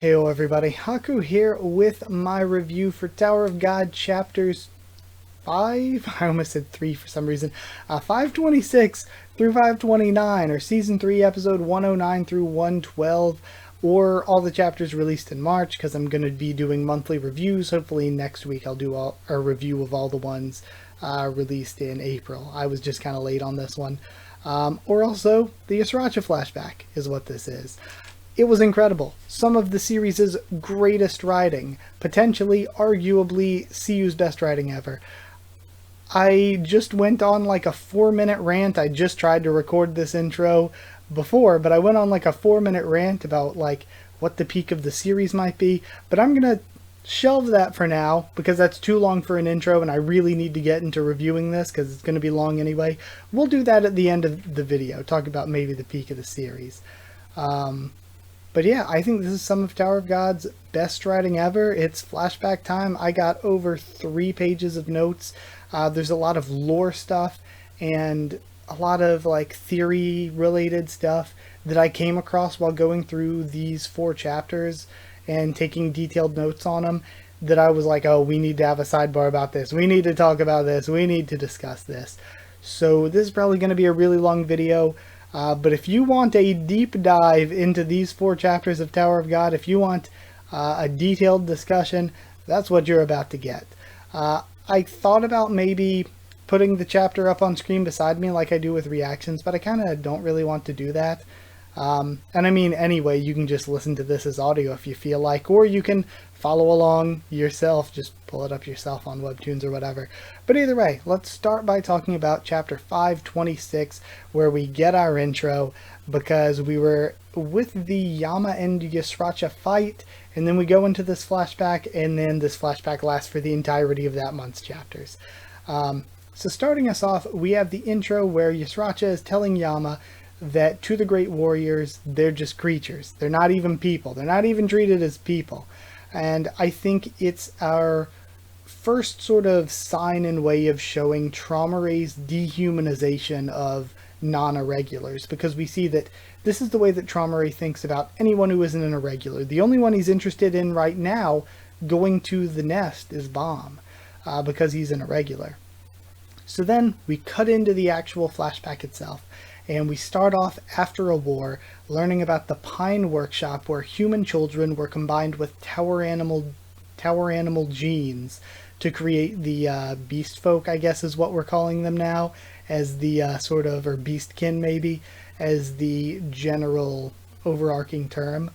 Heyo everybody, Haku here with my review for Tower of God chapters 5, I almost said 3 for some reason, 526 through 529, or Season 3 episode 109 through 112, or all the chapters released in March, because I'm going to be doing monthly reviews. Hopefully next week I'll do a review of all the ones released in April. I was just kind of late on this one. Or also, the Yasratcha Flashback is what this is. It was incredible. Some of the series' greatest writing. Potentially, arguably, CU's best writing ever. I just went on like a 4-minute rant. I just tried to record this intro before, but I went on like a 4-minute rant about like what the peak of the series might be. But I'm going to shelve that for now because that's too long for an intro and I really need to get into reviewing this because it's going to be long anyway. We'll do that at the end of the video, talk about maybe the peak of the series. But yeah, I think this is some of Tower of God's best writing ever. It's flashback time. I got over 3 pages of notes. There's a lot of lore stuff and a lot of like theory related stuff that I came across while going through these 4 chapters and taking detailed notes on them, that I was like, oh, we need to have a sidebar about this. We need to talk about this. We need to discuss this. So this is probably going to be a really long video. But if you want a deep dive into these 4 chapters of Tower of God, if you want a detailed discussion, that's what you're about to get. I thought about maybe putting the chapter up on screen beside me like I do with reactions, but I kind of don't really want to do that. And I mean, anyway, you can just listen to this as audio if you feel like, or you can follow along yourself, just pull it up yourself on Webtoons or whatever. But either way, let's start by talking about chapter 526, where we get our intro, because we were with the Yama and Yasratcha fight, and then we go into this flashback, and then this flashback lasts for the entirety of that month's chapters. So starting us off, we have the intro where Yasratcha is telling Yama that to the great warriors, they're just creatures. They're not even people. They're not even treated as people. And I think it's our first sort of sign and way of showing Traumare's dehumanization of non-irregulars, because we see that this is the way that Traumare thinks about anyone who isn't an irregular. The only one he's interested in right now going to the nest is Bomb, because he's an irregular. So then we cut into the actual flashback itself, and we start off after a war, learning about the Pine Workshop, where human children were combined with tower animal genes to create the beast folk, I guess is what we're calling them now, as the sort of, or beastkin maybe, as the general overarching term.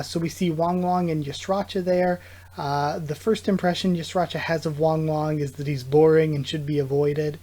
So we see Wang Wang and Yasratcha there. The first impression Yasratcha has of Wang Wang is that he's boring and should be avoided.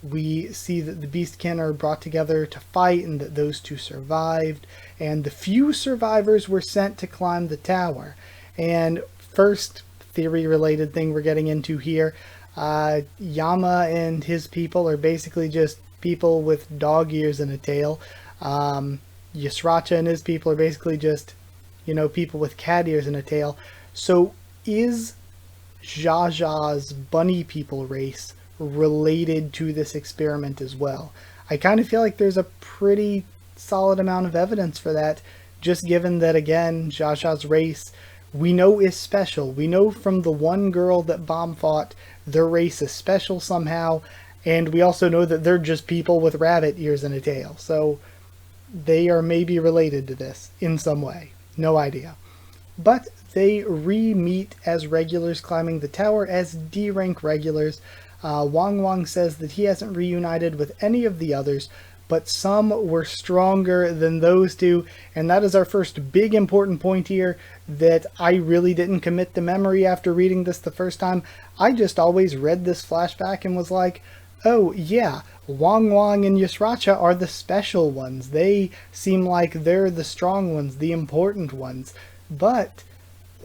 We see that the Beastkin are brought together to fight and that those 2 survived, and the few survivors were sent to climb the tower. And first theory related thing we're getting into here, Yama and his people are basically just people with dog ears and a tail. Yasratcha and his people are basically just, you know, people with cat ears and a tail. So is Jaja's bunny people race related to this experiment as well? I kind of feel like there's a pretty solid amount of evidence for that, just given that, again, Jaja's race we know is special. We know from the one girl that Bomb fought, their race is special somehow, and we also know that they're just people with rabbit ears and a tail, so they are maybe related to this in some way. No idea. But they re-meet as regulars climbing the tower as D-rank regulars. Wang Wang says that he hasn't reunited with any of the others, but some were stronger than those 2, and that is our first big important point here that I really didn't commit to memory after reading this the first time. I just always read this flashback and was like, oh yeah, Wang Wang and Yasratcha are the special ones. They seem like they're the strong ones, the important ones. But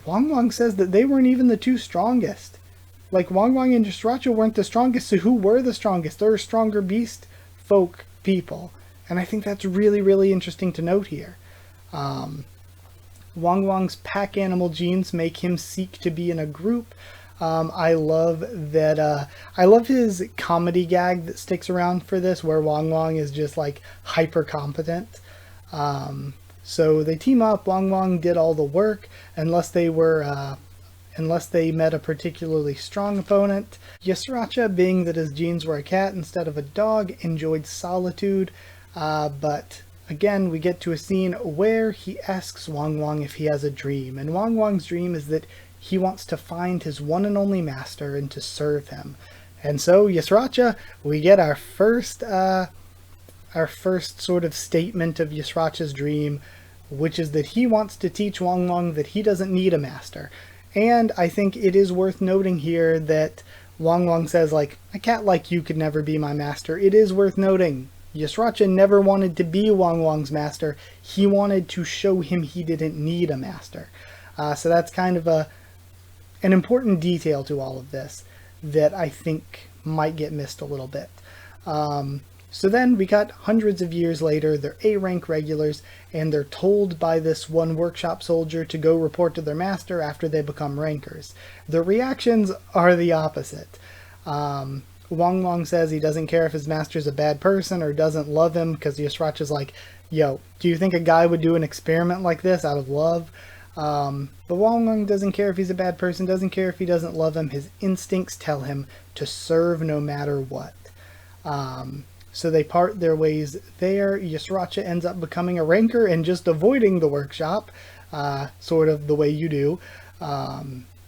Wang Wang says that they weren't even the 2 strongest. Like, Wang Wang and Yasratcha weren't the strongest, so who were the strongest? They're stronger beast folk people. And I think that's really, really interesting to note here. Wang Wang's pack animal genes make him seek to be in a group. I love that, I love his comedy gag that sticks around for this, where Wang Wang is just like hyper competent. So they team up. Wang Wang did all the work, unless they met a particularly strong opponent. Yasratcha, being that his genes were a cat instead of a dog, enjoyed solitude, but again, we get to a scene where he asks Wang Wang if he has a dream, and Wang Wang's dream is that he wants to find his one and only master and to serve him. And so, Yasratcha, we get our first sort of statement of Yasratcha's dream, which is that he wants to teach Wang Wang that he doesn't need a master. And I think it is worth noting here that Wang Wang says, like, a cat like you could never be my master. It is worth noting, Yasratcha never wanted to be Wang Wang's master. He wanted to show him he didn't need a master. So that's kind of an important detail to all of this that I think might get missed a little bit. So then we got hundreds of years later, they're A-rank regulars, and they're told by this one workshop soldier to go report to their master after they become rankers. Their reactions are the opposite. Wang Wang says he doesn't care if his master's a bad person or doesn't love him, because Yasratcha's like, yo, do you think a guy would do an experiment like this out of love? But Wang Wang doesn't care if he's a bad person, doesn't care if he doesn't love him. His instincts tell him to serve no matter what. So they part their ways there. Yasratcha ends up becoming a ranker and just avoiding the workshop, sort of the way you do.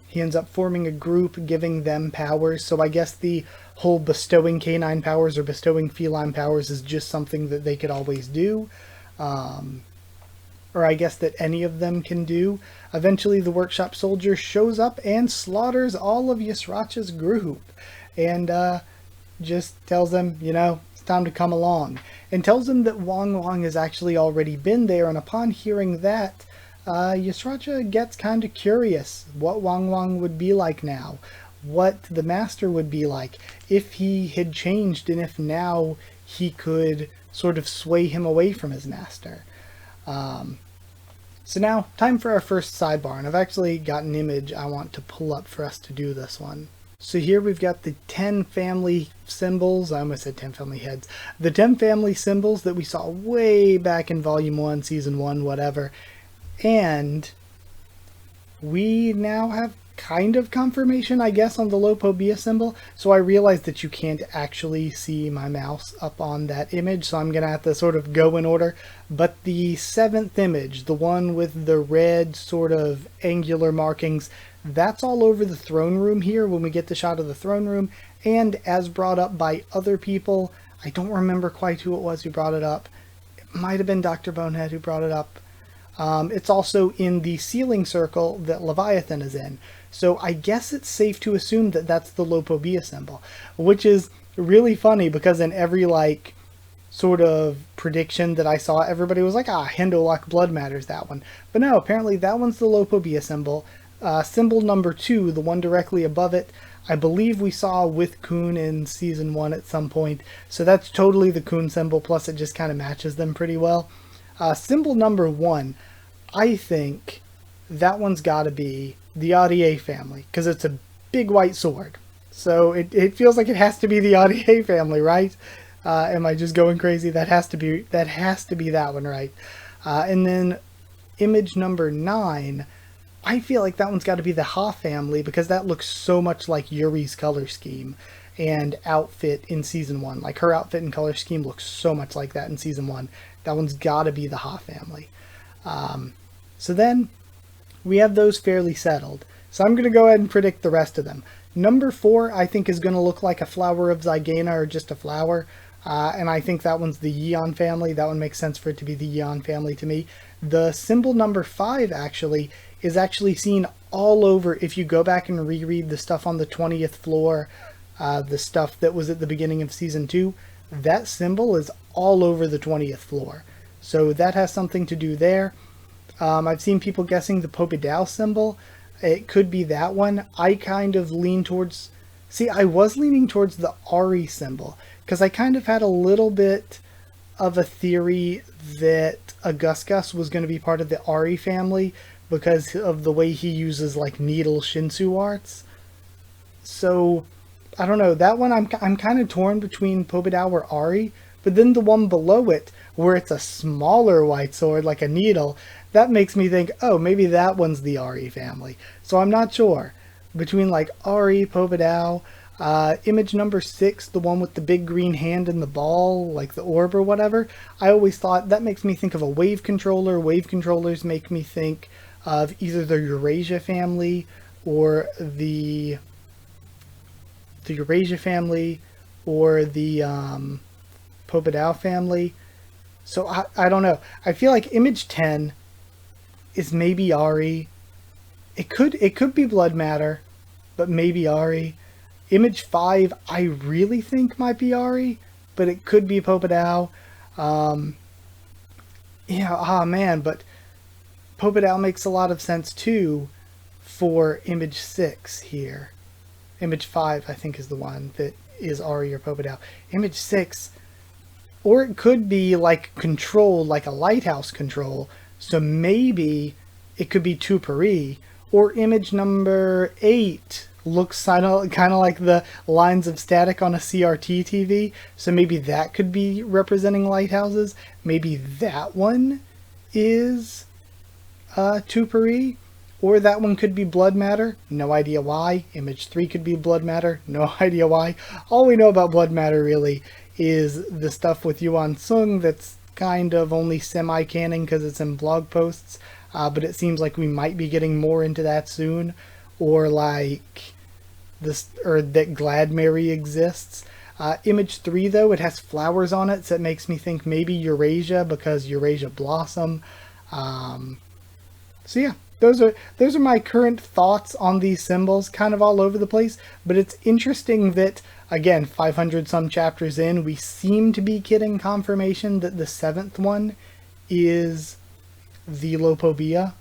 He ends up forming a group, giving them powers. So I guess the whole bestowing canine powers or bestowing feline powers is just something that they could always do. Or I guess that any of them can do. Eventually the workshop soldier shows up and slaughters all of Yasratcha's group. And just tells them, you know, it's time to come along. And tells them that Wang Wang has actually already been there. And upon hearing that, Yasratcha gets kind of curious what Wang Wang would be like now. What the master would be like if he had changed, and if now he could sort of sway him away from his master. So now, time for our first sidebar, and I've actually got an image I want to pull up for us to do this one. So here we've got the 10 family symbols. I almost said 10 family heads. The 10 family symbols that we saw way back in Volume 1, Season 1, whatever. And we now have kind of confirmation, I guess, on the Lopobia symbol. So I realized that you can't actually see my mouse up on that image, so I'm going to have to sort of go in order. But the 7th image, the one with the red sort of angular markings, that's all over the throne room here when we get the shot of the throne room. And as brought up by other people, I don't remember quite who it was who brought it up. It might have been Dr. Bonehead who brought it up. It's also in the ceiling circle that Leviathan is in. So I guess it's safe to assume that that's the Lopobia symbol, which is really funny because in every like sort of prediction that I saw, everybody was like, Hindolak blood matters, that one. But no, apparently that one's the Lopobia symbol. Symbol number 2, the one directly above it, I believe we saw with Kun in Season 1 at some point. So that's totally the Kun symbol, plus it just kind of matches them pretty well. Symbol number 1, I think that one's got to be the Audier family, because it's a big white sword. So it feels like it has to be the Audier family, right? Am I just going crazy? That has to be that one, right? And then image number 9, I feel like that one's got to be the Ha family, because that looks so much like Yuri's color scheme and outfit in Season 1. Like her outfit and color scheme looks so much like that in Season 1. That one's got to be the Ha family. So then we have those fairly settled. So I'm going to go ahead and predict the rest of them. Number 4, I think, is going to look like a flower of Zygana or just a flower. And I think that one's the Yeon family. That one makes sense for it to be the Yeon family to me. The symbol number 5, actually, is actually seen all over. If you go back and reread the stuff on the 20th floor, the stuff that was at the beginning of Season 2, that symbol is all over the 20th floor. So that has something to do there. I've seen people guessing the Popidao symbol. It could be that one. I kind of lean towards... See, I was leaning towards the Ari symbol, because I kind of had a little bit of a theory that Augustus was going to be part of the Ari family because of the way he uses like needle Shinsu arts. So I don't know, that one I'm kind of torn between Popidao or Ari, but then the one below it, where it's a smaller white sword, like a needle, that makes me think, oh, maybe that one's the Ari family. So I'm not sure. Between like Ari, Pobedao, image number 6, the one with the big green hand and the ball, like the orb or whatever, I always thought that makes me think of a wave controller. Wave controllers make me think of either the Eurasia family or the Eurasia family or the Pobedao family. So I don't know. I feel like image 10 is maybe Ari. It could be Blood Matter, but maybe Ari. Image 5 I really think might be Ari, but it could be Pobedao. Man, but Pobedao makes a lot of sense too for image 6 here. Image 5 I think is the one that is Ari or Pobedao. Image 6, or it could be like control, like a lighthouse control, so maybe it could be Tupari. Or image number 8 looks kind of like the lines of static on a CRT TV, so maybe that could be representing lighthouses. Maybe that one is Tupari, or that one could be Blood Matter. No idea why. Image 3 could be Blood Matter. No idea why. All we know about Blood Matter really is the stuff with Yuan Sung that's kind of only semi-canon because it's in blog posts. But it seems like we might be getting more into that soon, or like this, or that Glad Mary exists. Image 3 though, it has flowers on it, so it makes me think maybe Eurasia because Eurasia blossom. So yeah, those are my current thoughts on these symbols, kind of all over the place. But it's interesting that again, 500 some chapters in, we seem to be getting confirmation that the 7th one is the Lopobia,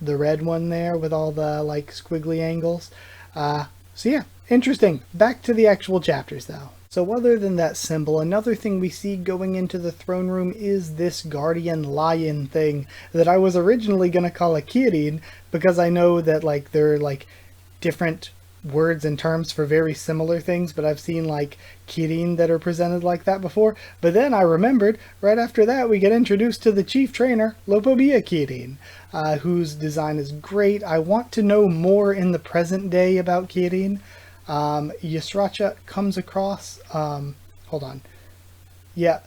the red one there with all the like squiggly angles. So yeah, interesting. Back to the actual chapters though. So other than that symbol, another thing we see going into the throne room is this guardian lion thing that I was originally going to call a Kirin, because I know that like they're like different words and terms for very similar things, but I've seen like Kirin that are presented like that before. But then I remembered right after that we get introduced to the chief trainer, Lopobia Kirin, whose design is great. I want to know more in the present day about Kirin. Yasratcha comes across, hold on. Yeah,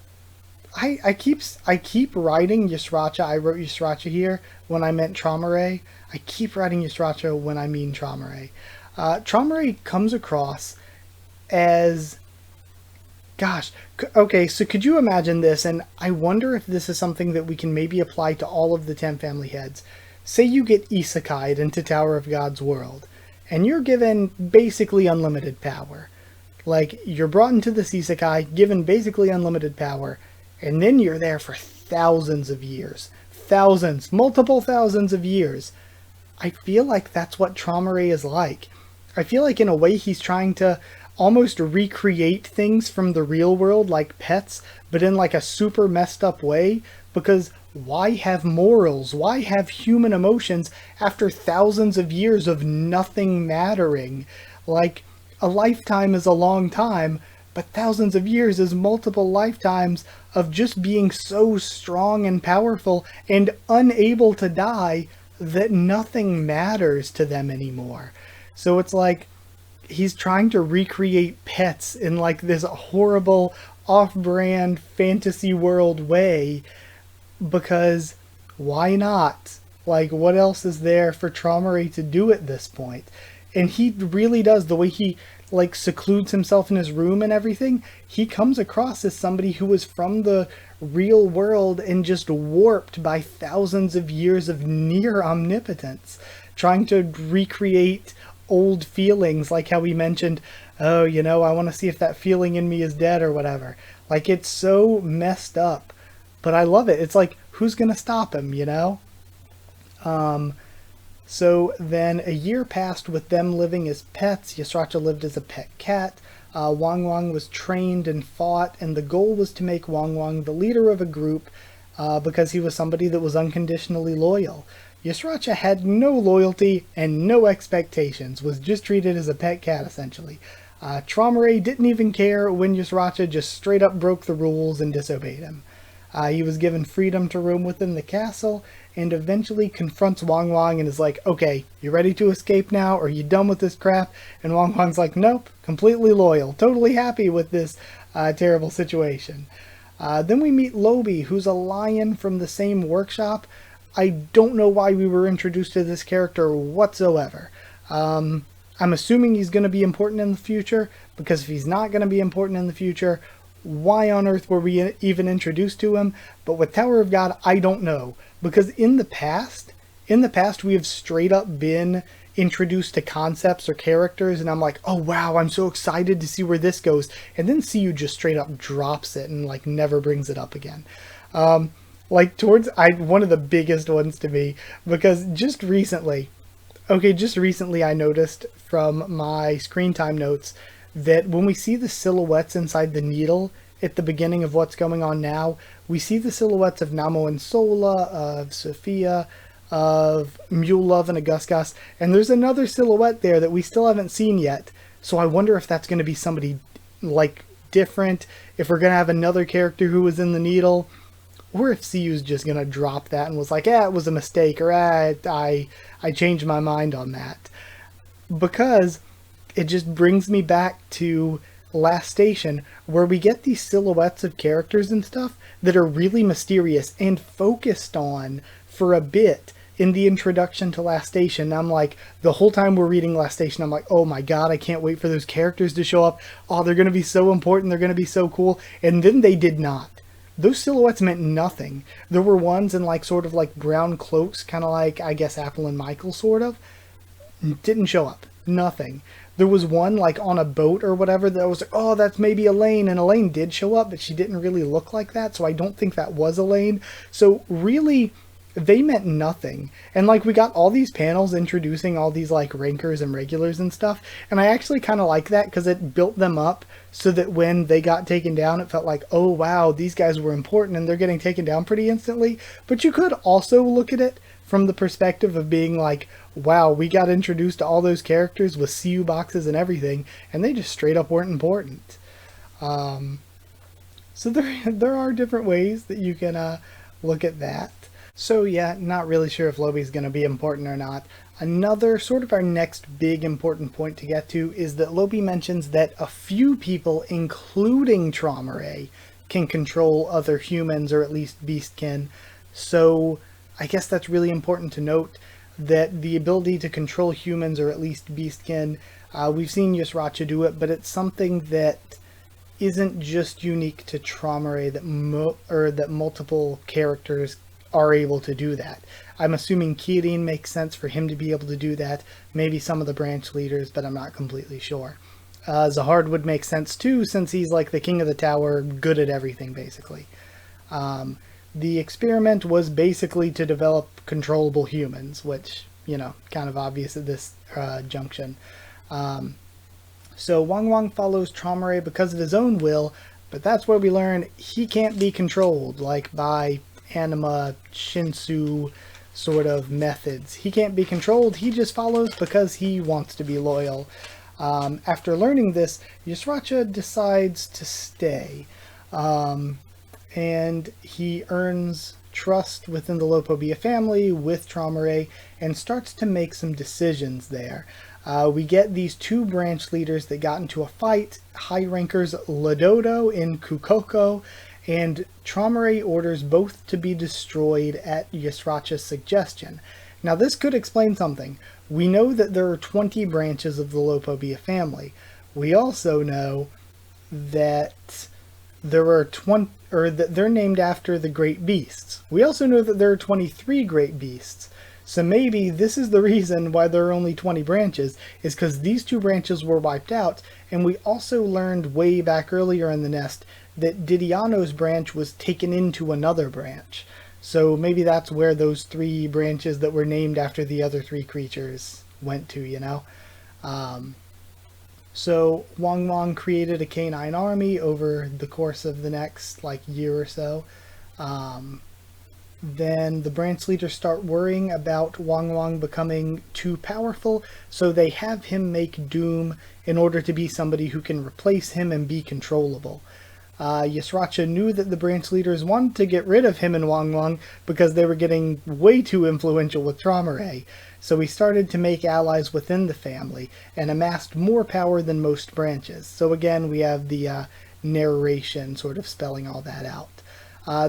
I keep writing Yasratcha. I wrote Yasratcha here when I meant Traumaray. I keep writing Yasratcha when I mean Traumaray. Traumaray comes across as, gosh, okay, so could you imagine this? And I wonder if this is something that we can maybe apply to all of the 10 family heads. Say you get isekai'd into Tower of God's world, and you're given basically unlimited power. Like, you're brought into this isekai, given basically unlimited power, and then you're there for thousands of years. Thousands, multiple thousands of years. I feel like that's what Traumaray is like. I feel like in a way he's trying to almost recreate things from the real world, like pets, but in like a super messed up way, because why have morals? Why have human emotions after thousands of years of nothing mattering? Like, a lifetime is a long time, but thousands of years is multiple lifetimes of just being so strong and powerful and unable to die that nothing matters to them anymore. So it's like he's trying to recreate pets in like this horrible off-brand fantasy world way, because why not? Like, what else is there for Traumaray to do at this point? And he really does, the way he like secludes himself in his room and everything, he comes across as somebody who was from the real world and just warped by thousands of years of near omnipotence, trying to recreate old feelings, like how he mentioned, oh, you know, I want to see if that feeling in me is dead or whatever. Like, it's so messed up, but I love it. It's like, who's gonna stop him, you know? So then a year passed with them living as pets. Yasratcha lived as a pet cat. Wang Wang was trained and fought, and the goal was to make Wang Wang the leader of a group because he was somebody that was unconditionally loyal. Yasratcha had no loyalty and no expectations, was just treated as a pet cat essentially. Traumerei didn't even care when Yasratcha just straight up broke the rules and disobeyed him. He was given freedom to roam within the castle and eventually confronts Wang Wang and is like, okay, you ready to escape now? Are you done with this crap? And Wang Wang's like, nope, completely loyal, totally happy with this terrible situation. Then we meet Lobby, who's a lion from the same workshop. I don't know why we were introduced to this character whatsoever. I'm assuming he's going to be important in the future, because if he's not going to be important in the future, why on earth were we even introduced to him? But with Tower of God, I don't know. Because in the past we have straight up been introduced to concepts or characters, and I'm like, oh wow, I'm so excited to see where this goes. And then CU just straight up drops it and like never brings it up again. Like towards one of the biggest ones to me, because just recently I noticed from my screen time notes that when we see the silhouettes inside the needle at the beginning of what's going on now, we see the silhouettes of Namo and Sola, of Sophia, of Mule Love and Augustus, and there's another silhouette there that we still haven't seen yet. So I wonder if that's going to be somebody like different, if we're going to have another character who was in the needle, or if CU's just going to drop that and was like, it was a mistake, or I changed my mind on that. Because it just brings me back to Last Station, where we get these silhouettes of characters and stuff that are really mysterious and focused on for a bit in the introduction to Last Station. I'm like, the whole time we're reading Last Station, I'm like, oh my god, I can't wait for those characters to show up. Oh, they're going to be so important, they're going to be so cool. And then they did not. Those silhouettes meant nothing. There were ones in like sort of like brown cloaks, kind of like, I guess, Apple and Michael sort of. Didn't show up. Nothing. There was one like on a boat or whatever that was like, oh, that's maybe Elaine, and Elaine did show up, but she didn't really look like that, so I don't think that was Elaine. So really, they meant nothing. And like we got all these panels introducing all these like rankers and regulars and stuff, and I actually kind of like that because it built them up so that when they got taken down, it felt like, oh wow, these guys were important and they're getting taken down pretty instantly. But you could also look at it from the perspective of being like, wow, we got introduced to all those characters with CU boxes and everything, and they just straight up weren't important. So there are different ways that you can look at that. So yeah, not really sure if Lobby's going to be important or not. Another sort of our next big important point to get to is that Lobby mentions that a few people, including Traumerei, can control other humans or at least beastkin. So I guess that's really important to note, that the ability to control humans or at least beastkin, we've seen Yasratcha do it, but it's something that isn't just unique to Traumerei, that multiple characters are able to do that. I'm assuming Kirin makes sense for him to be able to do that, maybe some of the branch leaders, but I'm not completely sure. Zahard would make sense too, since he's like the king of the tower, good at everything basically. The experiment was basically to develop controllable humans, which, you know, kind of obvious at this junction. So Wang Wang follows Traumerei because of his own will, but that's where we learn he can't be controlled, like by anima shinsu sort of methods. He can't be controlled, he just follows because he wants to be loyal. After learning this, Yasratcha decides to stay. And he earns trust within the Lopobia family with Traumerei and starts to make some decisions there. We get these two branch leaders that got into a fight, high rankers Lododo and Kukoko, and Traumerei orders both to be destroyed at Yasratcha's suggestion. Now this could explain something. We know that there are 20 branches of the Lopobia family. We also know that there are that they're named after the great beasts. We also know that there are 23 great beasts. So maybe this is the reason why there are only 20 branches, is because these two branches were wiped out, and we also learned way back earlier in the nest that Didiano's branch was taken into another branch. So maybe that's where those three branches that were named after the other three creatures went to, you know? So Wang Wang created a canine army over the course of the next like year or so. then the branch leaders start worrying about Wang Wang becoming too powerful, so they have him make Doom in order to be somebody who can replace him and be controllable. Yasratcha knew that the branch leaders wanted to get rid of him and Wang Wang because they were getting way too influential with Trauma Ray, so he started to make allies within the family and amassed more power than most branches. So again, we have the narration sort of spelling all that out.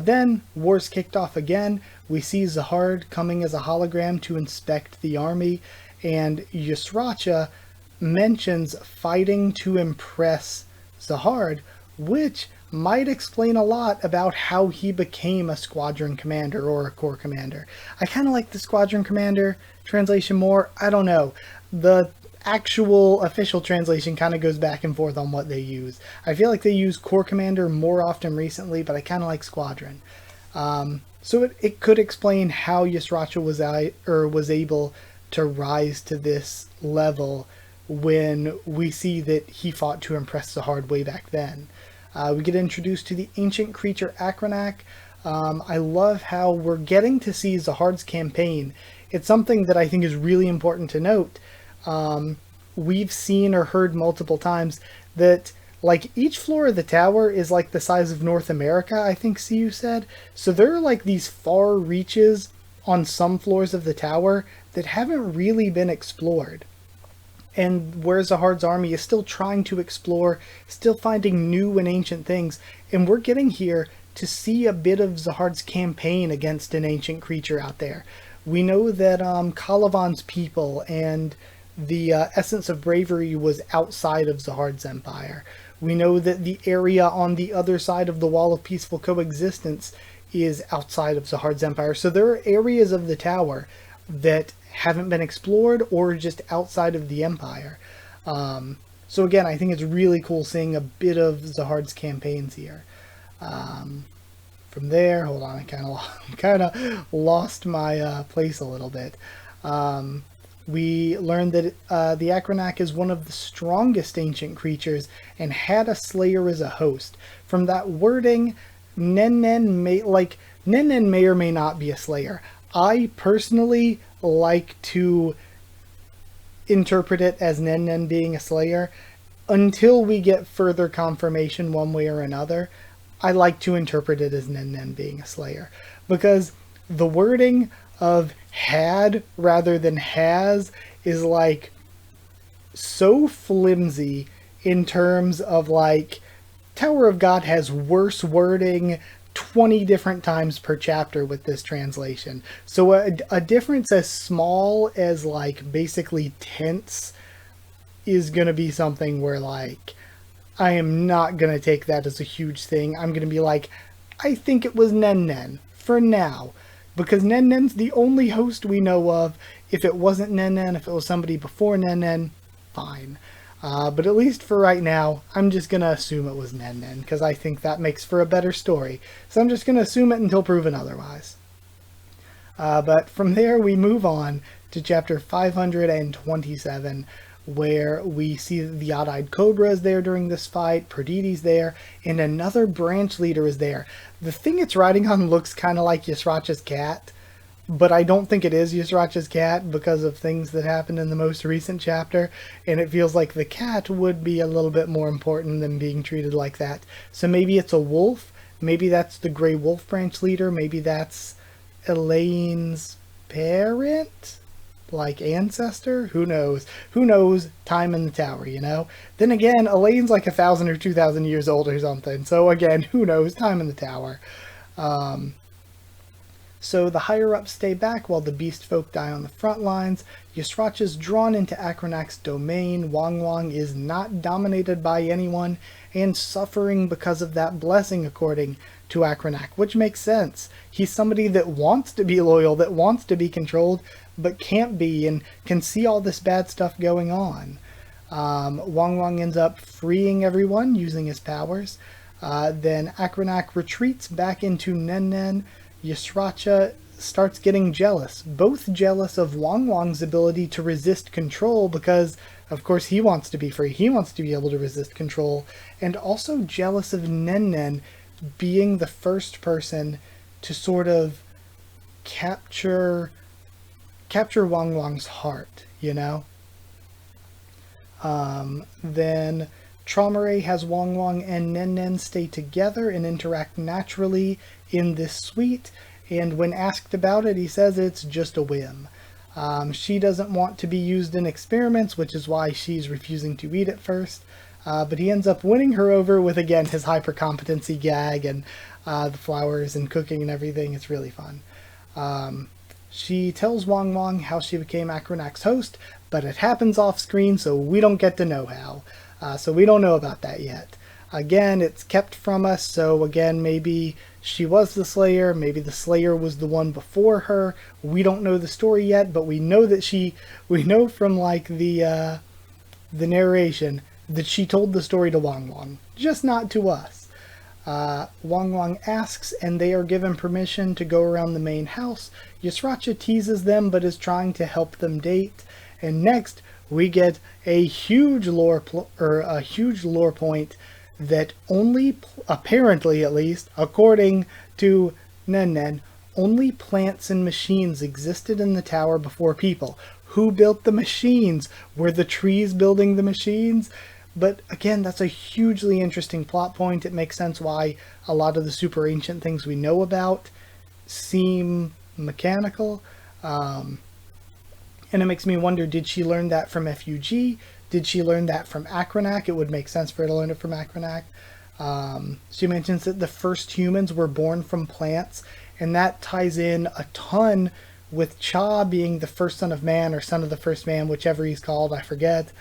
Then wars kicked off again. We see Zahard coming as a hologram to inspect the army, and Yasratcha mentions fighting to impress Zahard, which might explain a lot about how he became a squadron commander or a corps commander. I kind of like the squadron commander translation more. I don't know. The actual official translation kind of goes back and forth on what they use. I feel like they use corps commander more often recently, but I kind of like squadron. So it could explain how Yasratcha was able to rise to this level when we see that he fought to impress Zahard way back then. We get introduced to the ancient creature Akranak. I love how we're getting to see Zahard's campaign. It's something that I think is really important to note. We've seen or heard multiple times that like each floor of the tower is like the size of North America, I think CU said. So there are like these far reaches on some floors of the tower that haven't really been explored. And where Zahard's army is still trying to explore, still finding new and ancient things, and we're getting here to see a bit of Zahard's campaign against an ancient creature out there. We know that Calavan's people and the essence of bravery was outside of Zahard's empire. We know that the area on the other side of the Wall of Peaceful Coexistence is outside of Zahard's empire. So there are areas of the tower that haven't been explored or just outside of the empire. So again, I think it's really cool seeing a bit of Zahard's campaigns here. From there, hold on, I kind of lost my place a little bit. We learned that the Akranak is one of the strongest ancient creatures and had a slayer as a host. From that wording, Nen Nen may or may not be a slayer. I personally like to interpret it as Nen Nen being a slayer. Until we get further confirmation one way or another, I like to interpret it as Nen Nen being a slayer. Because the wording of had rather than has is like so flimsy in terms of like Tower of God has worse wording 20 different times per chapter with this translation. So a difference as small as like basically tense is going to be something where like I am not going to take that as a huge thing. I'm going to be like, I think it was Nen Nen for now. Because Nen Nen's the only host we know of. If it wasn't Nen Nen, if it was somebody before Nen Nen, fine. But at least for right now, I'm just going to assume it was Nen Nen, because I think that makes for a better story. So I'm just going to assume it until proven otherwise. But from there, we move on to chapter 527, where we see the Odd-Eyed Cobra is there during this fight, Perditi's there, and another branch leader is there. The thing it's riding on looks kind of like Yasratcha's cat, but I don't think it is Yasratcha's cat because of things that happened in the most recent chapter, and it feels like the cat would be a little bit more important than being treated like that. So maybe it's a wolf, maybe that's the Grey Wolf branch leader, maybe that's Elaine's parent? Like ancestor? Who knows? Who knows? Time in the tower, you know? Then again, Elaine's like 1,000 or 2,000 years old or something. So again, who knows? Time in the tower. So the higher-ups stay back while the beast folk die on the front lines. Yasratcha's drawn into Akranak's domain. Wang Wang is not dominated by anyone and suffering because of that blessing, according to Akranak, which makes sense. He's somebody that wants to be loyal, that wants to be controlled, but can't be and can see all this bad stuff going on. Wang Wang ends up freeing everyone using his powers. Then Akranak retreats back into Nen Nen. Yasratcha starts getting jealous, both jealous of Wang Wang's ability to resist control because, of course, he wants to be free, he wants to be able to resist control, and also jealous of Nen Nen being the first person to sort of capture Wang Wang's heart, you know? Then Traumerei has Wang Wang and Nen Nen stay together and interact naturally in this suite, and when asked about it, he says it's just a whim. She doesn't want to be used in experiments, which is why she's refusing to eat it first. But he ends up winning her over with, again, his hyper-competency gag and the flowers and cooking and everything. It's really fun. She tells Wang Wang how she became Acronac's host, but it happens off-screen, so we don't get to know how. So we don't know about that yet. Again, it's kept from us, so again, maybe she was the Slayer, maybe the Slayer was the one before her. We don't know the story yet, but we know that we know from like the narration that she told the story to Wang Wang, just not to us. Wang Wang asks, and they are given permission to go around the main house. Yasratcha teases them, but is trying to help them date. And next, we get a huge lore point that only, apparently at least, according to Nen Nen, only plants and machines existed in the tower before people. Who built the machines? Were the trees building the machines? But again, that's a hugely interesting plot point. It makes sense why a lot of the super ancient things we know about seem mechanical. And it makes me wonder, did she learn that from FUG? Did she learn that from Acronac? It would make sense for her to learn it from Acronac. She mentions that the first humans were born from plants, and that ties in a ton with Cha being the first son of man, or son of the first man, whichever he's called, I forget.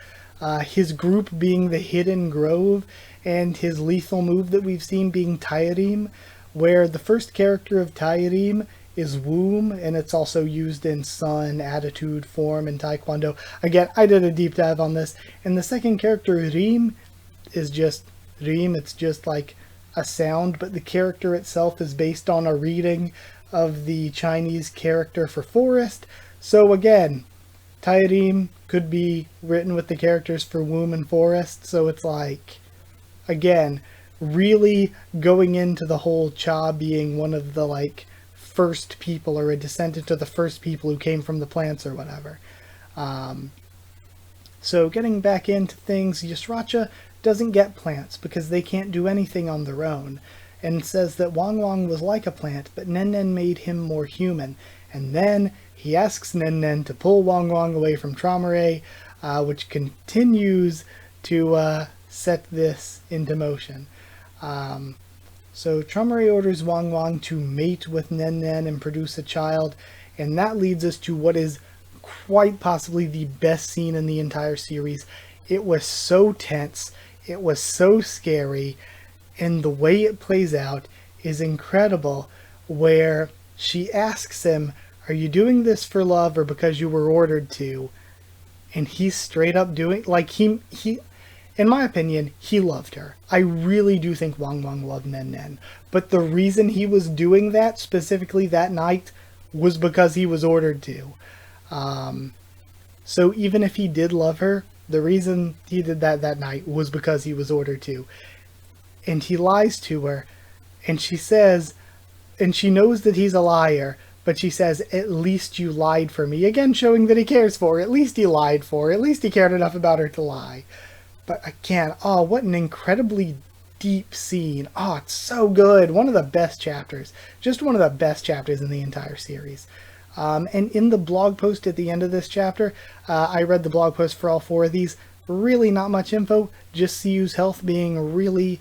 His group being the Hidden Grove, and his lethal move that we've seen being Tairim, where the first character of Tairim is Womb, and it's also used in Sun, Attitude, Form, and Taekwondo. Again, I did a deep dive on this. And the second character, Rim, is just Rim. It's just like a sound, but the character itself is based on a reading of the Chinese character for forest. So again, Tairim could be written with the characters for womb and forest. So it's like, again, really going into the whole Cha being one of the like first people, or a descendant of the first people who came from the plants or whatever. So getting back into things, Yasratcha doesn't get plants because they can't do anything on their own, and says that Wang Wang was like a plant, but Nen Nen made him more human. And then he asks Nen Nen to pull Wang Wang away from Traumerei, which continues to set this into motion. So Traumerei orders Wang Wang to mate with Nen Nen and produce a child, and that leads us to what is quite possibly the best scene in the entire series. It was so tense, it was so scary, and the way it plays out is incredible, where she asks him, "Are you doing this for love or because you were ordered to?" And he's straight up doing, like, he in my opinion, he loved her. I really do think Wang Wang loved Nen Nen. But the reason he was doing that, specifically that night, was because he was ordered to. So even if he did love her, the reason he did that night was because he was ordered to. And he lies to her, and she says, and she knows that he's a liar, but she says, "At least you lied for me." Again, showing that he cares for her. At least he lied for her. At least he cared enough about her to lie. But again, oh, what an incredibly deep scene. Oh, it's so good. One of the best chapters. Just one of the best chapters in the entire series. And in the blog post at the end of this chapter, I read the blog post for all four of these. Really not much info. Just Siu's health being really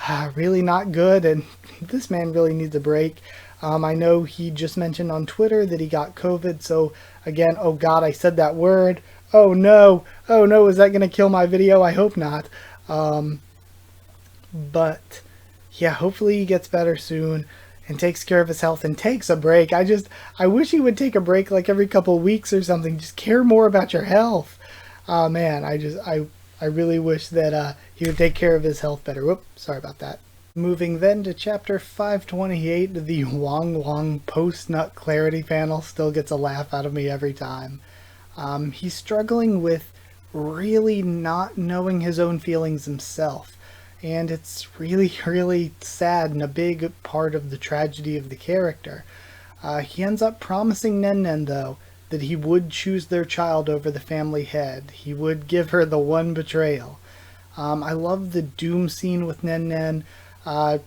not good. And this man really needs a break. I know he just mentioned on Twitter that he got COVID. So again, oh God, I said that word. Oh no, is that going to kill my video? I hope not. But yeah, hopefully he gets better soon and takes care of his health and takes a break. I wish he would take a break like every couple weeks or something. Just care more about your health. Man, I really wish that he would take care of his health better. Whoop, sorry about that. Moving then to chapter 528, the Wang Wang post-nut clarity panel still gets a laugh out of me every time. He's struggling with really not knowing his own feelings himself. And it's really, really sad and a big part of the tragedy of the character. He ends up promising Nen Nen, though, that he would choose their child over the family head. He would give her the one betrayal. I love the Doom scene with Nen Nen,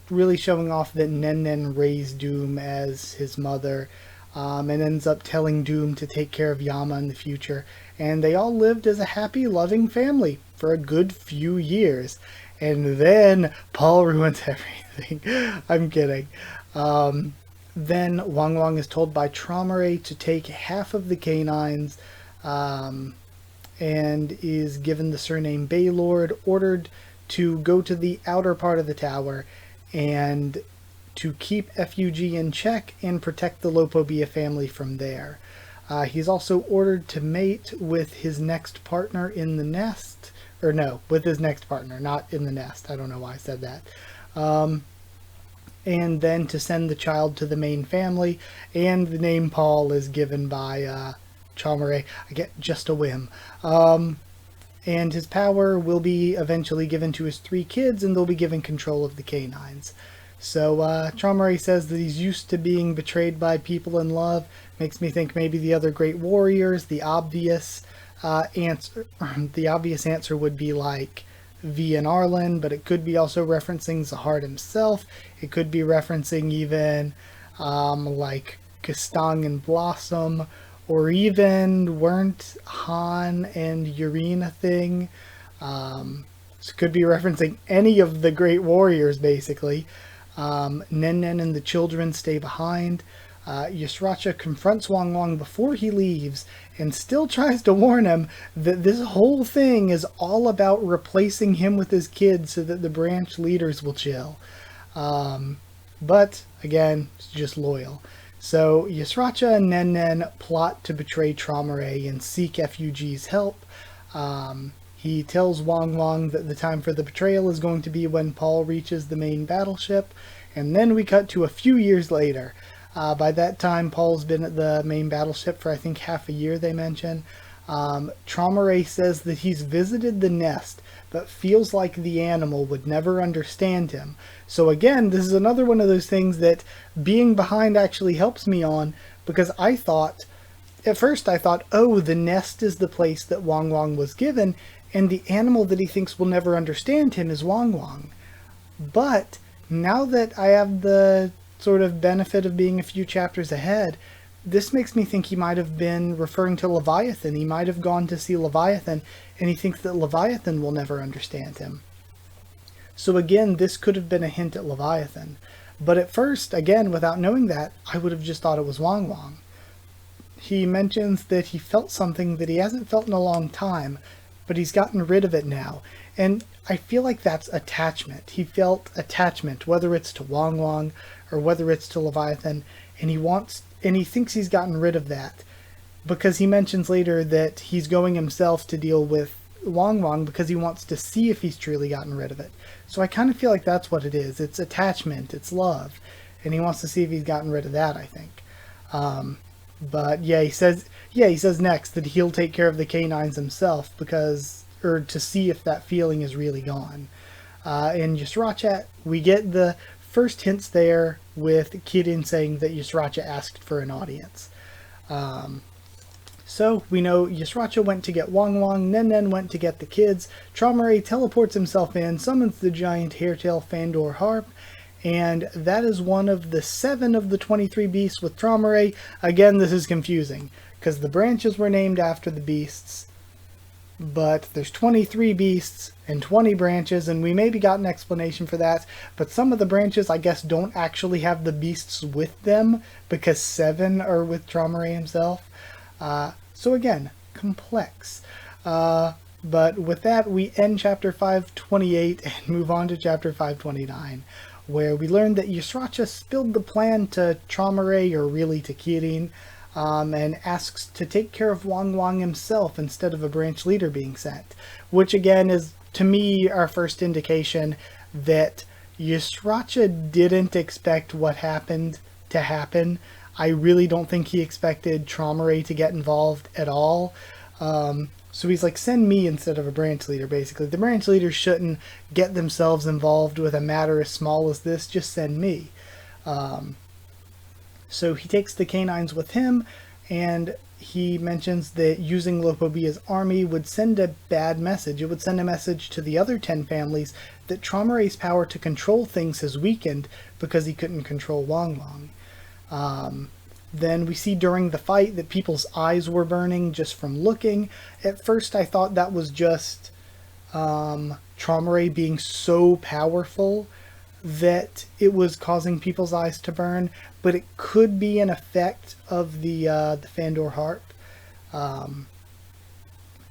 really showing off that Nen Nen raised Doom as his mother, and ends up telling Doom to take care of Yama in the future. And they all lived as a happy, loving family for a good few years. And then Paul ruins everything. I'm kidding. Then Wang Wang is told by Traumerei to take half of the canines, and is given the surname Baylord, ordered to go to the outer part of the tower and to keep FUG in check and protect the Lopobia family from there. He's also ordered to mate with his next partner in the nest. Or no, with his next partner, not in the nest. I don't know why I said that. And then to send the child to the main family. And the name Paul is given by Traumerei. I get just a whim. And his power will be eventually given to his 3 kids, and they'll be given control of the canines. So Traumerei says that he's used to being betrayed by people in love. Makes me think maybe the other great warriors. The obvious answer would be like V and Arlen, but it could be also referencing Zahard himself. It could be referencing even like Kastang and Blossom, or even weren't Han and Yurine a thing? So it could be referencing any of the great warriors, basically. Nen Nen and the children stay behind. Yasratcha confronts Wang Wang before he leaves and still tries to warn him that this whole thing is all about replacing him with his kids so that the branch leaders will chill. But, again, it's just loyal. So Yasratcha and Nen Nen plot to betray Traumerei and seek FUG's help. He tells Wang Wang that the time for the betrayal is going to be when Paul reaches the main battleship, and then we cut to a few years later. By that time, Paul's been at the main battleship for I think half a year, they mention. Traumerei says that he's visited the nest, but feels like the animal would never understand him. So again, this is another one of those things that being behind actually helps me on, because at first I thought, oh, the nest is the place that Wang Wang was given, and the animal that he thinks will never understand him is Wang Wang. But now that I have the sort of benefit of being a few chapters ahead, this makes me think he might have been referring to Leviathan. He might have gone to see Leviathan, and he thinks that Leviathan will never understand him. So again, this could have been a hint at Leviathan. But at first, again, without knowing that, I would have just thought it was Wang Wang. He mentions that he felt something that he hasn't felt in a long time, but he's gotten rid of it now. And I feel like that's attachment. He felt attachment, whether it's to Wang Wang or whether it's to Leviathan, and he thinks he's gotten rid of that, because he mentions later that he's going himself to deal with Wang Wang because he wants to see if he's truly gotten rid of it. So I kind of feel like that's what it is. It's attachment, it's love, and he wants to see if he's gotten rid of that, I think. But yeah, he says next that he'll take care of the canines himself to see if that feeling is really gone. In Yasratcha, we get the first hints there with Kirin saying that Yasratcha asked for an audience. So we know Yasratcha went to get Wang Wang, Nen Nen went to get the kids, Traumerei teleports himself in, summons the giant hairtail Fandor Harp, and that is one of the 7 of the 23 beasts with Traumerei. Again, this is confusing, because the branches were named after the beasts, but there's 23 beasts and 20 branches, and we maybe got an explanation for that, but some of the branches, I guess, don't actually have the beasts with them, because 7 are with Traumerei himself. So again, complex. But with that, we end chapter 528 and move on to chapter 529, where we learn that Yasratcha spilled the plan to Traumerei, or really to Kirin, and asks to take care of Wang Wang himself instead of a branch leader being sent. Which again is, to me, our first indication that Yasratcha didn't expect what happened to happen. I really don't think he expected Traumerei to get involved at all. So he's like, send me instead of a branch leader, basically. The branch leaders shouldn't get themselves involved with a matter as small as this, just send me. So he takes the canines with him, and he mentions that using Lopobia's army would send a bad message. It would send a message to the other 10 families that Traumare's power to control things has weakened because he couldn't control Wong Wong. Then we see during the fight that people's eyes were burning just from looking. At first I thought that was just Traumare being so powerful that it was causing people's eyes to burn, but it could be an effect of the Fandor harp.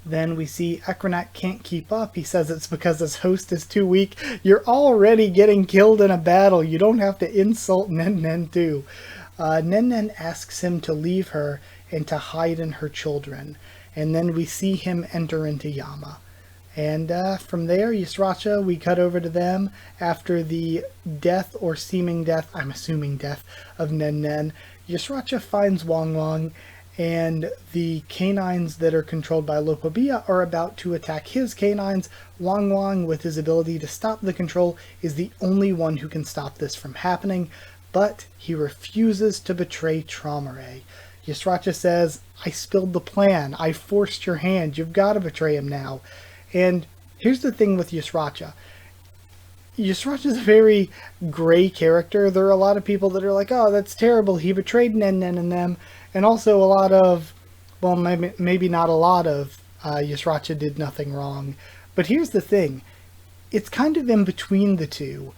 Then we see Ekronak can't keep up. He says it's because his host is too weak. You're already getting killed in a battle. You don't have to insult Nen Nen too. Nen Nen asks him to leave her and to hide in her children. And then we see him enter into Yama. And from there, Yasratcha, we cut over to them after the death or seeming death, I'm assuming death, of Nen Nen. Yasratcha finds Wong Wong, and the canines that are controlled by Lopobia are about to attack his canines. Wong Wong, with his ability to stop the control, is the only one who can stop this from happening, but he refuses to betray Traumare. Yasratcha says, I spilled the plan, I forced your hand, you've got to betray him now. And here's the thing with Yasratcha. Yasratcha's a very gray character. There are a lot of people that are like, oh, that's terrible, he betrayed Nen Nen and them. And also a lot of, well, maybe not a lot of, Yasratcha did nothing wrong. But here's the thing. It's kind of in between the two.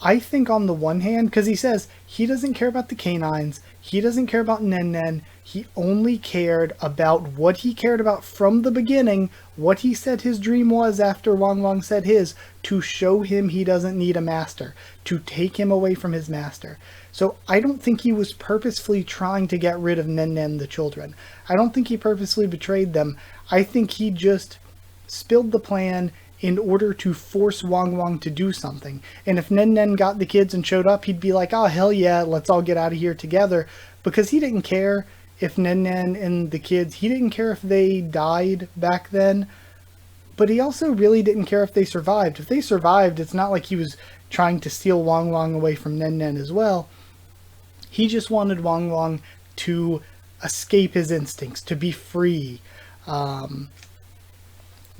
I think on the one hand, because he says he doesn't care about the canines, he doesn't care about Nen Nen, he only cared about what he cared about from the beginning, what he said his dream was after Wong Wong said his, to show him he doesn't need a master, to take him away from his master. So I don't think he was purposefully trying to get rid of Nen Nen, the children. I don't think he purposely betrayed them. I think he just spilled the plan in order to force Wong Wong to do something. And if Nen Nen got the kids and showed up, he'd be like, oh, hell yeah, let's all get out of here together. Because he didn't care if Nen Nen and the kids, he didn't care if they died back then. But he also really didn't care if they survived. If they survived, it's not like he was trying to steal Wong Wong away from Nen Nen as well. He just wanted Wong Wong to escape his instincts, to be free.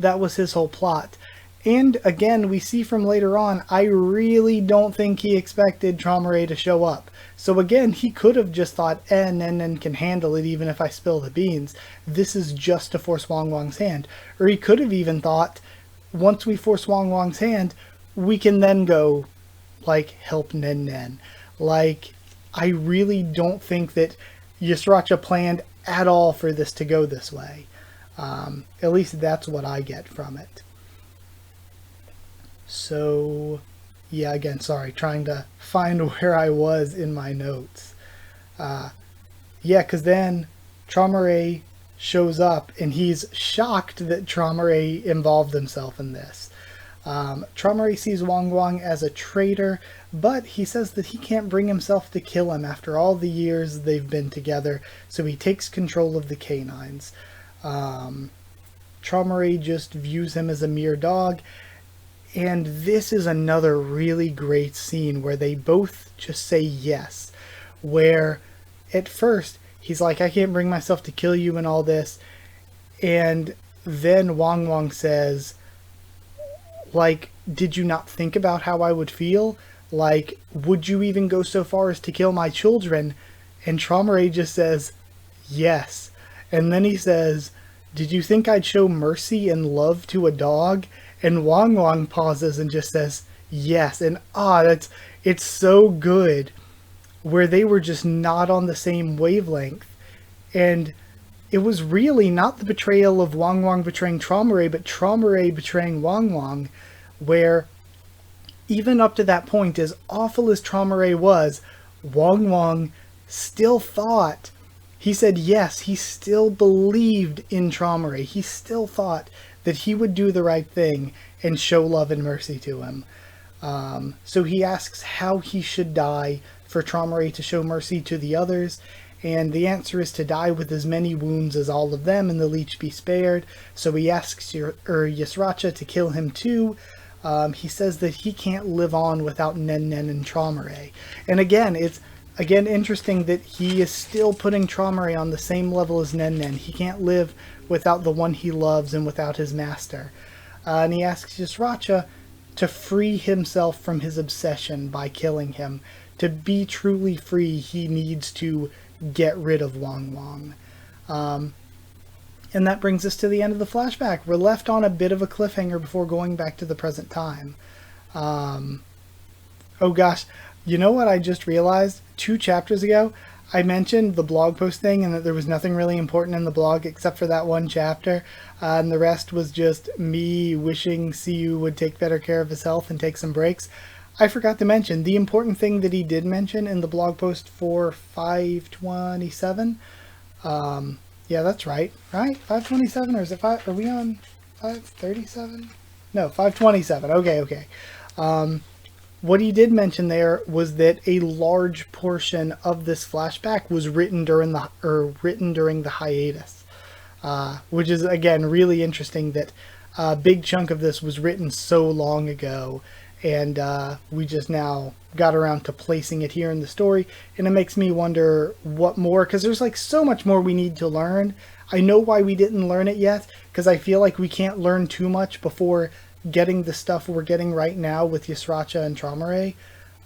That was his whole plot. And again, we see from later on, I really don't think he expected Traumare to show up. So again, he could have just thought, Nen Nen can handle it even if I spill the beans. This is just to force Wong Wong's hand. Or he could have even thought, once we force Wong Wong's hand, we can then go, like, help Nen Nen. Like, I really don't think that Yasratcha planned at all for this to go this way. At least that's what I get from it. So, yeah, again, sorry, trying to find where I was in my notes. Yeah, because then Traumare shows up, and he's shocked that Traumare involved himself in this. Traumare sees Wong Wong as a traitor, but he says that he can't bring himself to kill him after all the years they've been together, so he takes control of the canines. Traumare just views him as a mere dog, and this is another really great scene where they both just say yes, where at first he's like, I can't bring myself to kill you and all this, and then Wong Wong says, like, did you not think about how I would feel? Like, would you even go so far as to kill my children? And Traumare just says, yes. And then he says, did you think I'd show mercy and love to a dog? And Wong Wong pauses and just says, yes. And it's so good where they were just not on the same wavelength. And it was really not the betrayal of Wong Wong betraying Traumare, but Traumare betraying Wong Wong, where even up to that point, as awful as Traumare was, Wong Wong still thought, he said yes, he still believed in Traumare. He still thought that he would do the right thing and show love and mercy to him. So he asks how he should die for Traumare to show mercy to the others, and the answer is to die with as many wounds as all of them and the leech be spared. So he asks Yasratcha to kill him too. He says that he can't live on without Nen Nen and Traumare. And again, it's Again, interesting that he is still putting Traumerei on the same level as Nen Nen. He can't live without the one he loves and without his master. And he asks Yasratcha to free himself from his obsession by killing him. To be truly free, he needs to get rid of Wang Wang. And that brings us to the end of the flashback. We're left on a bit of a cliffhanger before going back to the present time. Oh gosh, you know what I just realized? 2 chapters ago, I mentioned the blog post thing and that there was nothing really important in the blog except for that one chapter. And the rest was just me wishing Siyu would take better care of his health and take some breaks. I forgot to mention the important thing that he did mention in the blog post for 527. Yeah, that's right. Right? 527, or is it 5? Are we on 537? No, 527. Okay. What he did mention there was that a large portion of this flashback was written during the hiatus, which is again really interesting that a big chunk of this was written so long ago, and we just now got around to placing it here in the story, and it makes me wonder what more, because there's like so much more we need to learn. I know why we didn't learn it yet, because I feel like we can't learn too much before getting the stuff we're getting right now with Yasratcha and Traumerei.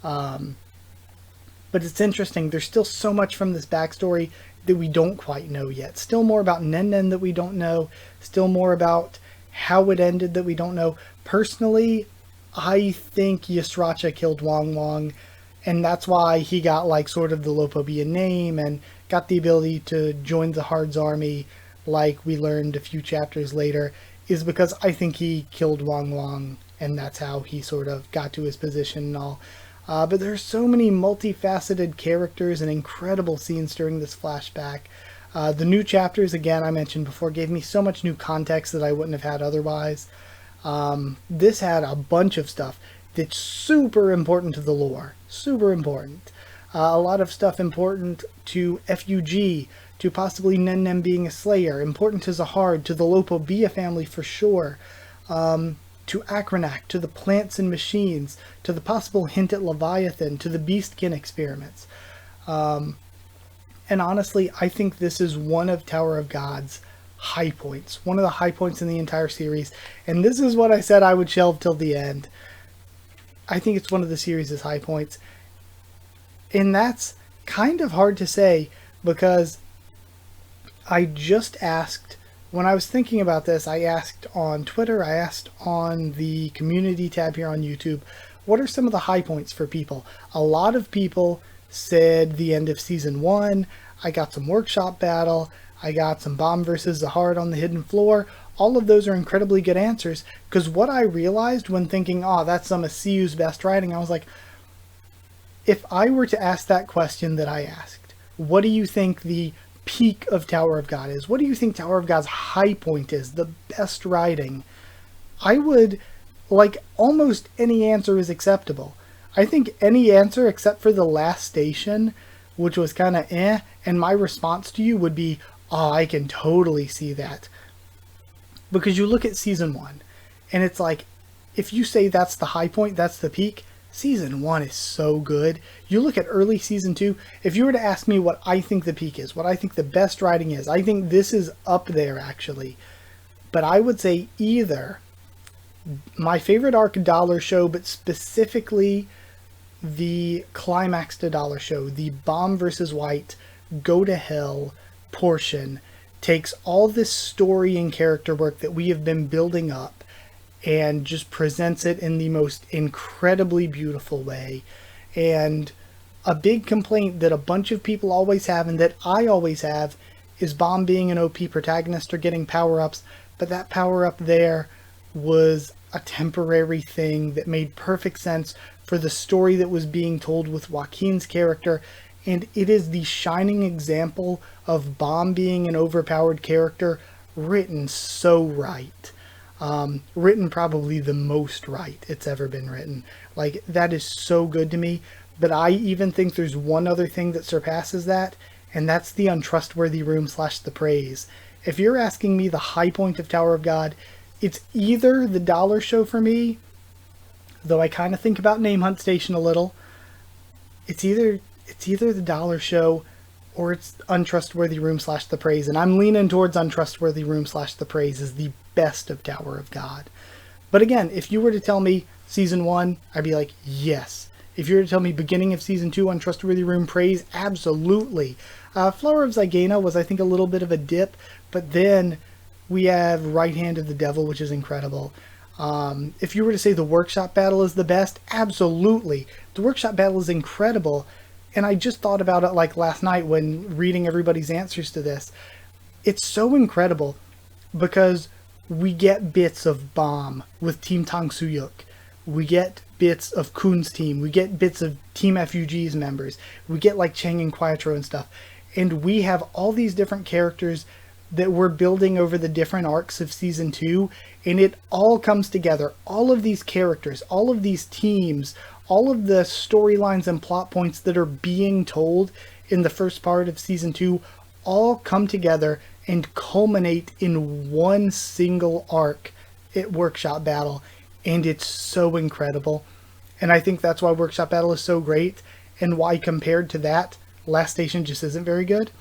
But it's interesting, there's still so much from this backstory that we don't quite know yet. Still more about Nen Nen that we don't know. Still more about how it ended that we don't know. Personally, I think Yasratcha killed Wang Wang, and that's why he got like sort of the Lopobia name and got the ability to join the Hard's army, like we learned a few chapters later, is because I think he killed Wang Wang, and that's how he sort of got to his position and all. But there's so many multifaceted characters and incredible scenes during this flashback. The new chapters, again, I mentioned before, gave me so much new context that I wouldn't have had otherwise. This had a bunch of stuff that's super important to the lore. Super important. A lot of stuff important to FUG, to possibly Nen Nen being a slayer, important to Zahard, to the Lopobia family for sure, to Akranak, to the plants and machines, to the possible hint at Leviathan, to the Beastkin experiments. And honestly, I think this is one of Tower of God's high points. One of the high points in the entire series. And this is what I said I would shelve till the end. I think it's one of the series' high points. And that's kind of hard to say because I just asked, when I was thinking about this, I asked on Twitter, I asked on the community tab here on YouTube, what are some of the high points for people? A lot of people said the end of season 1. I got some workshop battle. I got some Bomb versus Zahard on the hidden floor. All of those are incredibly good answers, because what I realized when thinking, oh, that's some of Siyu's best writing, I was like, if I were to ask that question that I asked, what do you think the peak of Tower of God is? What do you think Tower of God's high point is? The best writing? I would, like, almost any answer is acceptable. I think any answer except for the last station, which was kind of and my response to you would be, oh, I can totally see that. Because you look at season 1, and it's like, if you say that's the high point, that's the peak, season 1 is so good. You look at early season 2, if you were to ask me what I think the peak is, what I think the best writing is, I think this is up there actually. But I would say either my favorite arc, Dollar Show, but specifically the climax to Dollar Show, the Bomb versus White, Go to Hell portion, takes all this story and character work that we have been building up and just presents it in the most incredibly beautiful way. And a big complaint that a bunch of people always have, and that I always have, is Bomb being an OP protagonist or getting power-ups, but that power-up there was a temporary thing that made perfect sense for the story that was being told with Joaquin's character, and it is the shining example of Bomb being an overpowered character written so right. Written probably the most right it's ever been written. Like, that is so good to me. But I even think there's one other thing that surpasses that, and that's the untrustworthy room / the praise. If you're asking me the high point of Tower of God, it's either the Dollar Show for me, though I kind of think about Name Hunt Station a little. It's either it's either the dollar show or it's Untrustworthy Room / The Praise. And I'm leaning towards Untrustworthy Room / The Praise is the best of Tower of God. But again, if you were to tell me season 1, I'd be like, yes. If you were to tell me beginning of season 2, Untrustworthy Room Praise, absolutely. Flower of Zygena was, I think, a little bit of a dip, but then we have Right Hand of the Devil, which is incredible. If you were to say the workshop battle is the best, absolutely. The workshop battle is incredible. And I just thought about it like last night when reading everybody's answers to this. It's so incredible because we get bits of Bomb with Team Tang Suyuk. We get bits of Kun's team. We get bits of Team FUG's members. We get like Chang and Quattro and stuff. And we have all these different characters that we're building over the different arcs of season 2. And it all comes together. All of these characters, all of these teams, all of the storylines and plot points that are being told in the first part of season 2 all come together and culminate in one single arc at Workshop Battle. And it's so incredible. And I think that's why Workshop Battle is so great, and why compared to that, Last Station just isn't very good.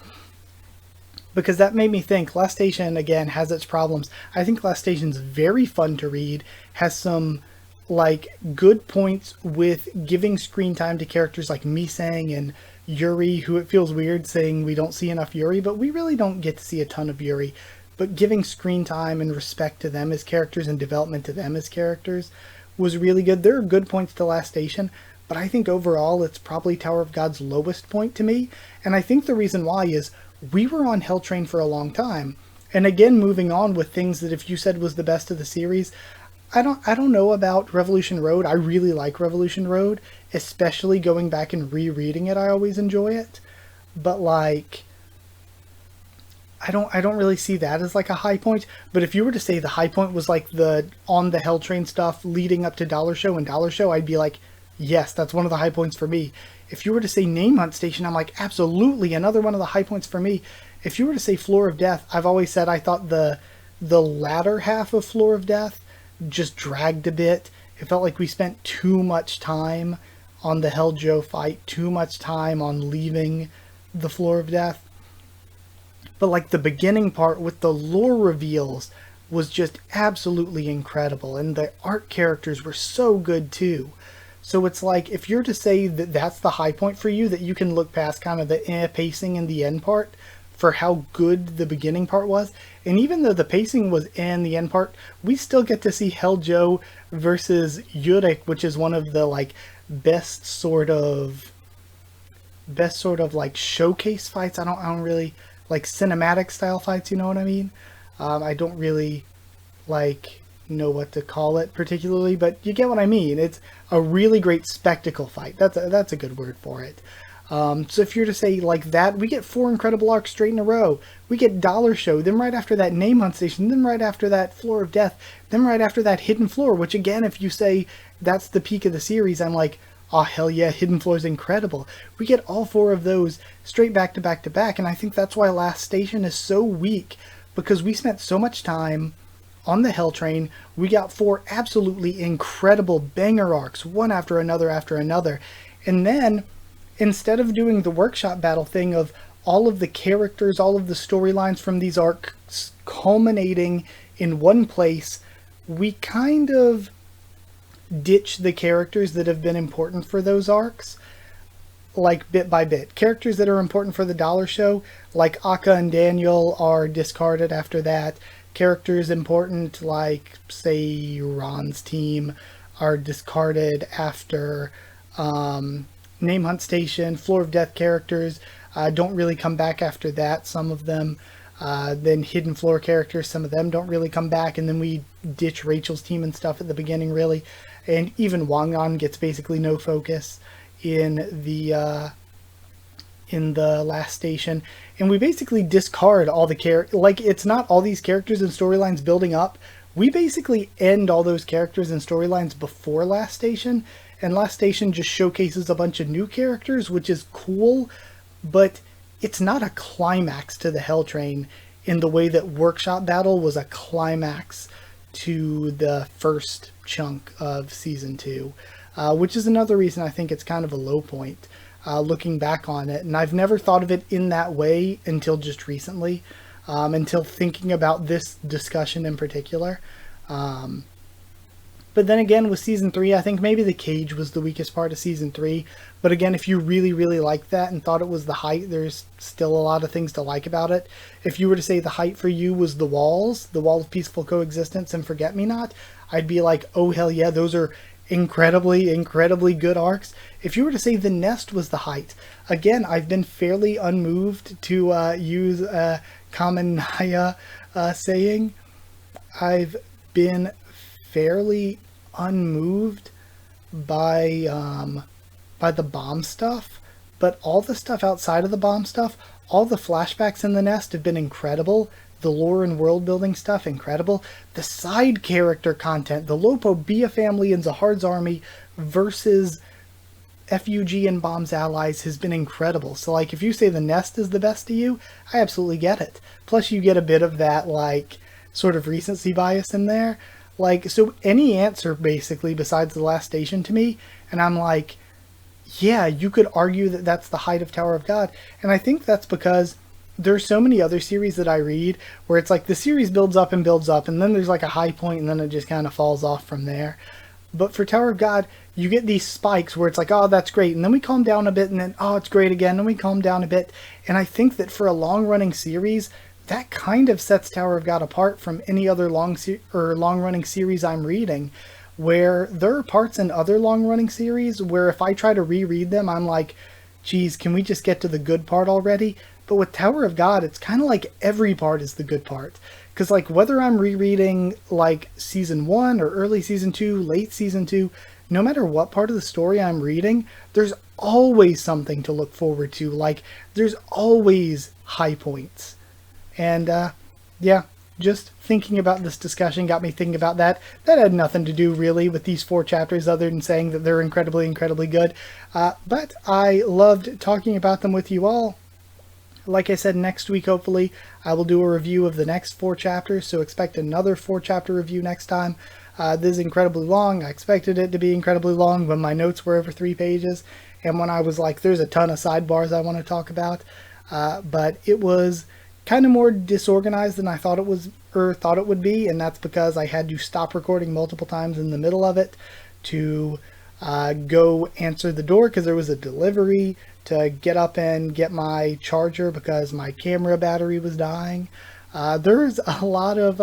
Because that made me think, Last Station, again, has its problems. I think Last Station's very fun to read, has some like good points with giving screen time to characters like Misang and Yuri, who it feels weird saying we don't see enough Yuri, but we really don't get to see a ton of Yuri. But giving screen time and respect to them as characters and development to them as characters was really good. There are good points to Last Station, but I think overall it's probably Tower of God's lowest point to me. And I think the reason why is we were on Hell Train for a long time. And again, moving on with things that if you said was the best of the series, I don't know about Revolution Road. I really like Revolution Road, especially going back and rereading it. I always enjoy it. But like, I don't really see that as like a high point. But if you were to say the high point was like the on the Hell Train stuff leading up to Dollar Show and Dollar Show, I'd be like, yes, that's one of the high points for me. If you were to say Name Hunt Station, I'm like, absolutely, another one of the high points for me. If you were to say Floor of Death, I've always said I thought the latter half of Floor of Death just dragged a bit. It felt like we spent too much time on the Hell Joe fight, too much time on leaving the Floor of Death. But like the beginning part with the lore reveals was just absolutely incredible, and the art characters were so good too. So it's like, if you're to say that that's the high point for you, that you can look past kind of the pacing in the end part for how good the beginning part was. And even though the pacing was in the end part, we still get to see Hell Joe versus Yurek, which is one of the like best sort of like showcase fights. I don't really like cinematic style fights, you know what I mean? I don't really like know what to call it particularly, but you get what I mean. It's a really great spectacle fight. That's a good word for it. So if you're to say like that, we get 4 incredible arcs straight in a row. We get Dollar Show, then right after that Name Hunt Station, then right after that Floor of Death, then right after that Hidden Floor, which again, if you say that's the peak of the series, I'm like, oh hell yeah, Hidden Floor is incredible. We get all 4 of those straight back to back to back, and I think that's why Last Station is so weak, because we spent so much time on the Hell Train. We got 4 absolutely incredible banger arcs, one after another, and then instead of doing the workshop battle thing of all of the characters, all of the storylines from these arcs culminating in one place, we kind of ditch the characters that have been important for those arcs, like bit by bit. Characters that are important for the Dollar Show, like Akka and Daniel, are discarded after that. Characters important, like, say, Ron's team, are discarded after Name Hunt Station. Floor of Death characters don't really come back after that, some of them. Then Hidden Floor characters, some of them don't really come back, and then we ditch Rachel's team and stuff at the beginning, really. And even Wangan gets basically no focus in the Last Station. And we basically discard all the like, it's not all these characters and storylines building up. We basically end all those characters and storylines before Last Station, and Last Station just showcases a bunch of new characters, which is cool, but it's not a climax to the Hell Train in the way that Workshop Battle was a climax to the first chunk of Season 2, which is another reason I think it's kind of a low point. looking back on it. And I've never thought of it in that way until just recently, until thinking about this discussion in particular. But then again, with Season 3, I think maybe the cage was the weakest part of Season 3. But again, if you really, really liked that and thought it was the height, there's still a lot of things to like about it. If you were to say the height for you was the walls, the Wall of Peaceful Coexistence and Forget-Me-Not, I'd be like, oh hell yeah, those are incredibly, incredibly good arcs. If you were to say the nest was the height, again, I've been fairly unmoved to use a common Naya saying. I've been fairly unmoved by the bomb stuff, but all the stuff outside of the bomb stuff, all the flashbacks in the nest have been incredible. The lore and world building stuff, incredible. The side character content, the Lopo, Bia family, and Zahard's army versus FUG and Bomb's allies has been incredible. So like, if you say the nest is the best to you, I absolutely get it. Plus you get a bit of that like sort of recency bias in there. Like, so any answer basically besides the last station to me, and I'm like, yeah, you could argue that that's the height of Tower of God. And I think that's because there's so many other series that I read where it's like the series builds up, and then there's like a high point, and then it just kind of falls off from there. But for Tower of God, you get these spikes where it's like, oh, that's great, and then we calm down a bit, and then, oh, it's great again, and we calm down a bit. And I think that for a long-running series, that kind of sets Tower of God apart from any other long-running series I'm reading, where there are parts in other long-running series where if I try to reread them, I'm like, geez, can we just get to the good part already? But with Tower of God, it's kind of like every part is the good part. Because like whether I'm rereading like Season 1 or early Season 2, late Season 2, no matter what part of the story I'm reading, there's always something to look forward to. Like, there's always high points. And yeah, just thinking about this discussion got me thinking about that. That had nothing to do really with these 4 chapters other than saying that they're incredibly, incredibly good. But I loved talking about them with you all. Like I said, next week, hopefully, I will do a review of the next 4 chapters, so expect another 4-chapter review next time. This is incredibly long. I expected it to be incredibly long when my notes were over 3 pages, and when I was like, there's a ton of sidebars I want to talk about. But it was kind of more disorganized than I thought it was, or thought it would be, and that's because I had to stop recording multiple times in the middle of it to go answer the door because there was a delivery, to get up and get my charger because my camera battery was dying. There's a lot of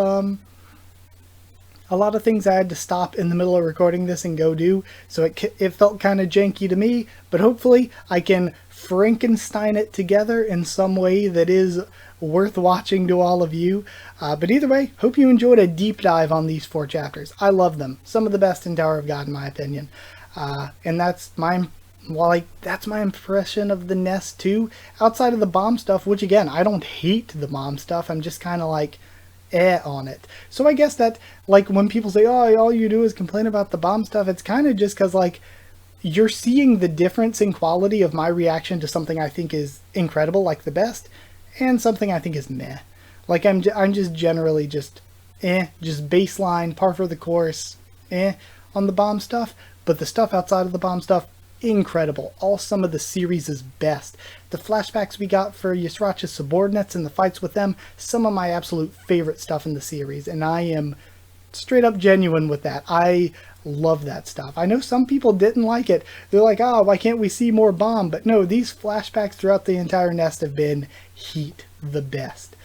things I had to stop in the middle of recording this and go do, so it felt kind of janky to me, but hopefully I can Frankenstein it together in some way that is worth watching to all of you. But either way, hope you enjoyed a deep dive on these 4 chapters. I love them. Some of the best in Tower of God in my opinion. And that's my impression of the nest too, outside of the bomb stuff, which again, I don't hate the bomb stuff. I'm just kind of like on it. So I guess that like when people say, oh, all you do is complain about the bomb stuff, it's kind of just because like you're seeing the difference in quality of my reaction to something I think is incredible, like the best, and something I think is meh. Like I'm just generally just baseline, par for the course, on the bomb stuff. But the stuff outside of the bomb stuff, incredible. All some of the series' best. The flashbacks we got for Yasratcha's subordinates and the fights with them, some of my absolute favorite stuff in the series, and I am straight up genuine with that. I love that stuff. I know some people didn't like it. They're like, oh, why can't we see more bomb? But no, these flashbacks throughout the entire nest have been heat the best.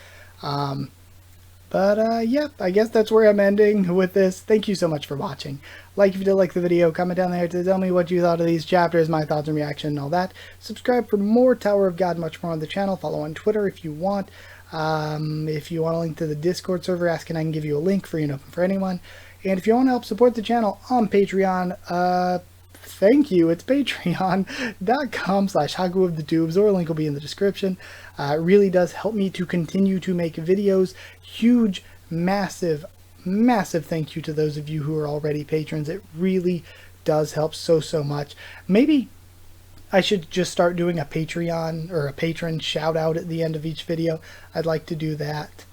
Yep, I guess that's where I'm ending with this. Thank you so much for watching. Like if you did like the video, comment down there to tell me what you thought of these chapters, my thoughts and reaction and all that. Subscribe for more Tower of God, much more on the channel. Follow on Twitter if you want. If you want a link to the Discord server, ask and I can give you a link, free and open for anyone. And if you want to help support the channel on Patreon, thank you. It's patreon.com/Haku of the Tubes, or a link will be in the description. It really does help me to continue to make videos. Huge, massive, massive thank you to those of you who are already patrons. It really does help so much. Maybe I should just start doing a Patreon or a patron shout out at the end of each video. I'd like to do that.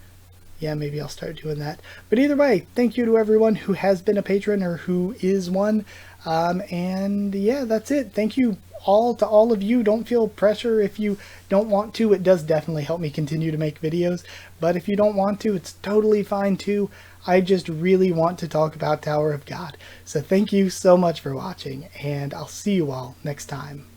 Yeah, maybe I'll start doing that. But either way, thank you to everyone who has been a patron or who is one. And yeah, that's it. Thank you to all of you, don't feel pressure if you don't want to. It does definitely help me continue to make videos, but if you don't want to, it's totally fine too. I just really want to talk about Tower of God. So thank you so much for watching, and I'll see you all next time.